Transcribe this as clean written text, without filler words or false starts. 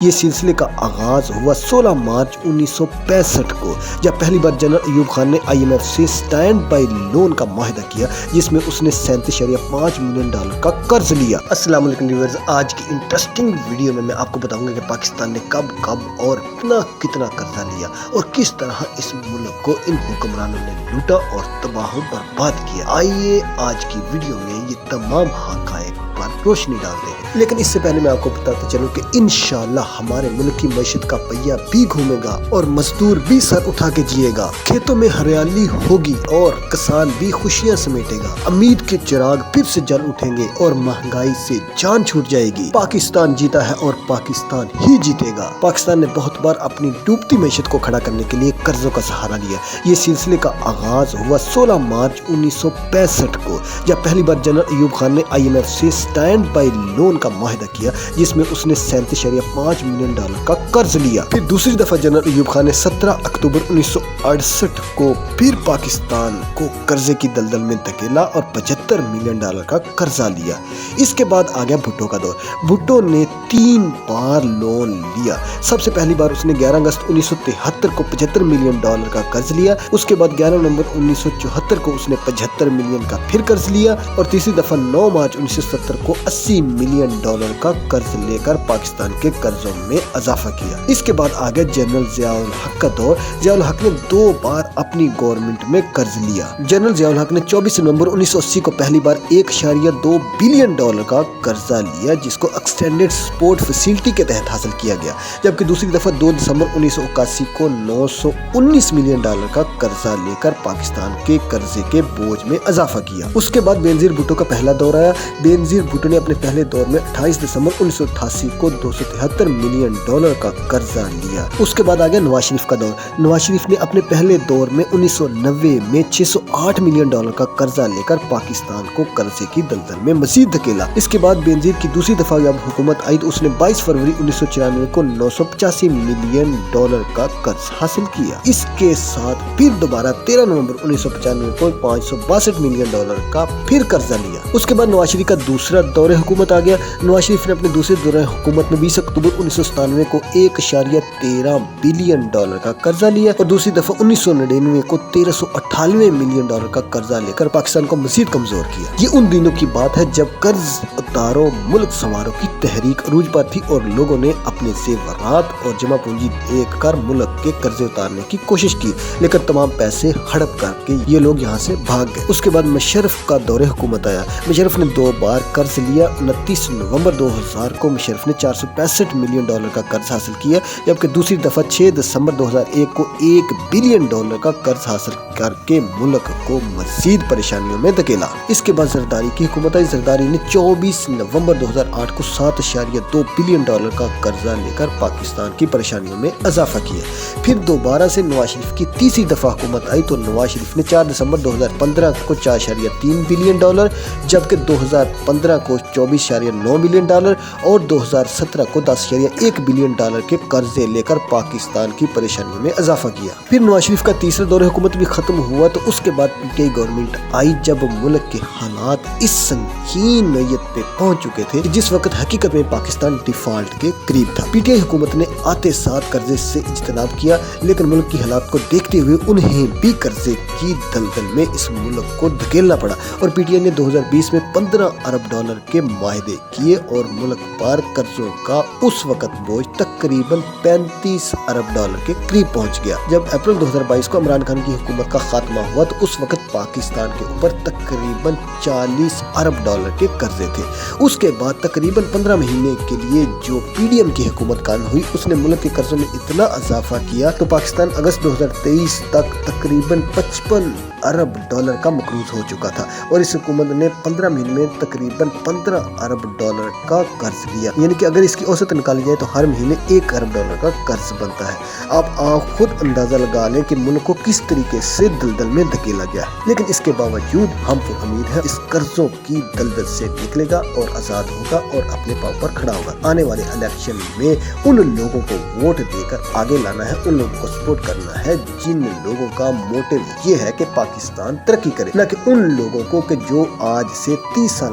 یہ سلسلے کا آغاز ہوا 16 مارچ 1965 کو جب پہلی بار جنرل ایوب خان نے IMF سے سٹینڈ بائی لون کا معاہدہ کیا جس میں اس نے 37.5 ملین ڈالر کا قرض لیا۔ السلام علیکم ویورز، آج کی انٹرسٹنگ ویڈیو میں آپ کو بتاؤں گا کہ پاکستان نے کب اور کتنا قرضہ لیا اور کس طرح اس ملک کو ان حکمرانوں نے لوٹا اور تباہ و برباد کیا۔ آئیے آج کی ویڈیو میں یہ تمام حقائق پر روشنی ڈالتے ہیں، لیکن اس سے پہلے میں آپ کو بتاتا چلوں کہ انشاءاللہ ہمارے ملک کی معیشت کا پہیہ بھی گھومے گا اور مزدور بھی سر اٹھا کے جیے گا، کھیتوں میں ہریالی ہوگی اور کسان بھی خوشیاں سمیٹے گا، امید کے چراغ پھر سے جل اٹھیں گے اور مہنگائی سے جان چھوٹ جائے گی۔ پاکستان جیتا ہے اور پاکستان ہی جیتے گا۔ پاکستان نے بہت بار اپنی ڈوبتی معیشت کو کھڑا کرنے کے لیے قرضوں کا سہارا لیا۔ یہ سلسلے کا آغاز ہوا 16 مارچ 1965 کو جب پہلی بار جنرل ایوب خان نے IMF سے سٹینڈ بائی لون کا معاہدہ کیا جس میں اس نے 37.5 ملین ڈالر کا قرض لیا۔ پھر دوسری دفعہ جنرل ایوب خان نے 17 اکتوبر 1968 کو پھر پاکستان کو قرضے کی دلدل میں دھکیلا اور 75 ملین ڈالر کا قرضہ لیا۔ اس کے بعد آ گیا بھٹو کا دور۔ بھٹو نے 3 بار لون لیا۔ سب سے پہلی بار اس نے 11 اگست 1973 کو 75 ملین ڈالر کا قرض لیا۔ اس کے بعد 11 نومبر 1974 کو اس نے 75 ملین کا پھر قرض لیا اور تیسری دفعہ 9 مارچ 1970 کو 80 ملین ڈالر کا قرض لے کر پاکستان کے قرضوں میں اضافہ کیا۔ اس کے بعد آ گیا جنرل ضیاء الحق کا دور۔ ضیاء الحق نے 2 بار اپنی گورنمنٹ میں قرض لیا۔ جنرل ضیاء الحق نے 24 نومبر 1980 کو پہلی بار 1.2 بلین ڈالر کا قرضہ لیا جس کو ایکسٹینڈڈ سپورٹ فیسلٹی کے تحت حاصل کیا گیا، جبکہ دوسری دفعہ 2 دسمبر 1981 کو 919 ملین ڈالر کا قرضہ لے کر پاکستان کے قرضے کے بوجھ میں اضافہ کیا۔ اس کے بعد بینظیر بھٹو کا پہلا دور آیا۔ بینظیر بھٹو نے اپنے پہلے دور میں 28 دسمبر 1988 کو 273 ملین ڈالر کا قرضہ لیا۔ اس کے بعد آ گیا نواز شریف کا دور۔ نواز شریف نے اپنے پہلے دور میں 1990 میں 608 ملین ڈالر کا قرضہ لے کر پاکستان کو قرضے کی دلدل میں مزید دھکیلا۔ اس کے بعد بینظیر کی دوسری دفعہ جب حکومت آئی تو اس نے 22 فروری 1994 کو 985 ملین ڈالر کا قرض حاصل کیا۔ اس کے ساتھ پھر دوبارہ 13 نومبر 1995 کو 562 ملین ڈالر کا پھر قرضہ لیا۔ اس کے بعد نواز شریف کا دوسرا دور حکومت آ گیا۔ نواز شریف نے اپنے دوسرے دور حکومت میں 20 اکتوبر 1997 کو 1.13 بلین ڈالر کا قرضہ لیا اور دوسری دفعہ 1999 کو 1398 ملین ڈالر کا قرضہ لے کر پاکستان کو مزید کمزور کیا۔ یہ ان دنوں کی بات ہے جب قرض اتارو ملک سنوارو کی تحریک عروج پر تھی اور لوگوں نے اپنے زیورات اور جمع پونجی دے کر ملک کے قرضے اتارنے کی کوشش کی، لیکن تمام پیسے ہڑپ کر کے یہ لوگ یہاں سے بھاگ گئے۔ اس کے بعد مشرف کا دور حکومت آیا۔ مشرف نے 2 بار قرض لیا۔ 29 نومبر 2000 کو مشرف نے 465 ملین ڈالر کا قرض حاصل کیا، جبکہ دوسری دفعہ 6 دسمبر 2001 کو 1 بلین ڈالر کا قرض حاصل کر کے ملک کو مزید پریشانیوں میں دھکیلا۔ اس کے بعد زرداری کی حکومت آئی۔ زرداری نے 24 نومبر 2008 کو 7.2 بلین ڈالر کا قرضہ لے کر پاکستان کی پریشانیوں میں اضافہ کیا۔ پھر دوبارہ سے نواز شریف کی تیسری دفعہ حکومت آئی تو نواز شریف نے 4 دسمبر 2015 کو 4.3 بلین ڈالر، جبکہ 2015 کو 24.9 بلین ڈالر اور 2017 کو 10.1 بلین ڈالر کے قرضے لے کر پاکستان کی پریشانیوں میں اضافہ کیا۔ پھر نواز شریف کا تیسرا دور حکومت بھی ختم ہوا تو اس کے بعد PTI گورنمنٹ آئی جب ملک کے حالات اس سنگین نوعیت پہ پہنچ چکے تھے کہ جس وقت حقیقت میں پاکستان ڈیفالٹ کے قریب تھا۔ PTI حکومت نے آتے ساتھ قرضے سے اجتناب کیا، لیکن ملک کی حالات کو دیکھتے ہوئے انہیں بھی قرضے کی دلدل میں اس ملک کو دھکیلنا پڑا اور PTI نے 2020 میں 15 ارب ڈالر کے معاہدے کیے اور ملک پر قرضوں کا اس وقت بوجھ تقریباً 35 ارب ڈالر کے قریب پہنچ گیا۔ جب اپریل 2022 کو عمران خان کی حکومت کا خاتمہ ہوا تو اس وقت پاکستان کے اوپر تقریباً 40 ارب ڈالر کے قرضے تھے۔ اس کے بعد تقریباً 15 مہینے کے لیے جو PDM کی حکومت قائم ہوئی اس نے ملک کے قرضوں میں اتنا اضافہ کیا تو پاکستان اگست 2023 تک تقریباً 55 ارب ڈالر کا مقروض ہو چکا تھا اور اس حکومت نے 15 مہینے میں تقریباً 15 ارب ڈالر کا قرض لیا، یعنی کہ اگر اس کی اوسط نکالی جائے تو ہر مہینے 1 ارب ڈالر کا قرض بنتا ہے۔ آپ خود اندازہ لگا لیں کہ ملک کو کس طریقے سے دلدل میں دھکیلا گیا ہے، لیکن اس کے باوجود ہم پر امید ہے اس قرضوں کی دلدل سے نکلے گا اور آزاد ہوگا اور اپنے پاؤں پر کھڑا ہوگا۔ آنے والے الیکشن میں ان لوگوں کو ووٹ دے کر آگے لانا ہے، ان لوگوں کو سپورٹ کرنا ہے جن لوگوں کا موٹو یہ ہے کہ پاکستان ترقی کرے، نہ کہ ان لوگوں کو کہ جو آج سے 30 سال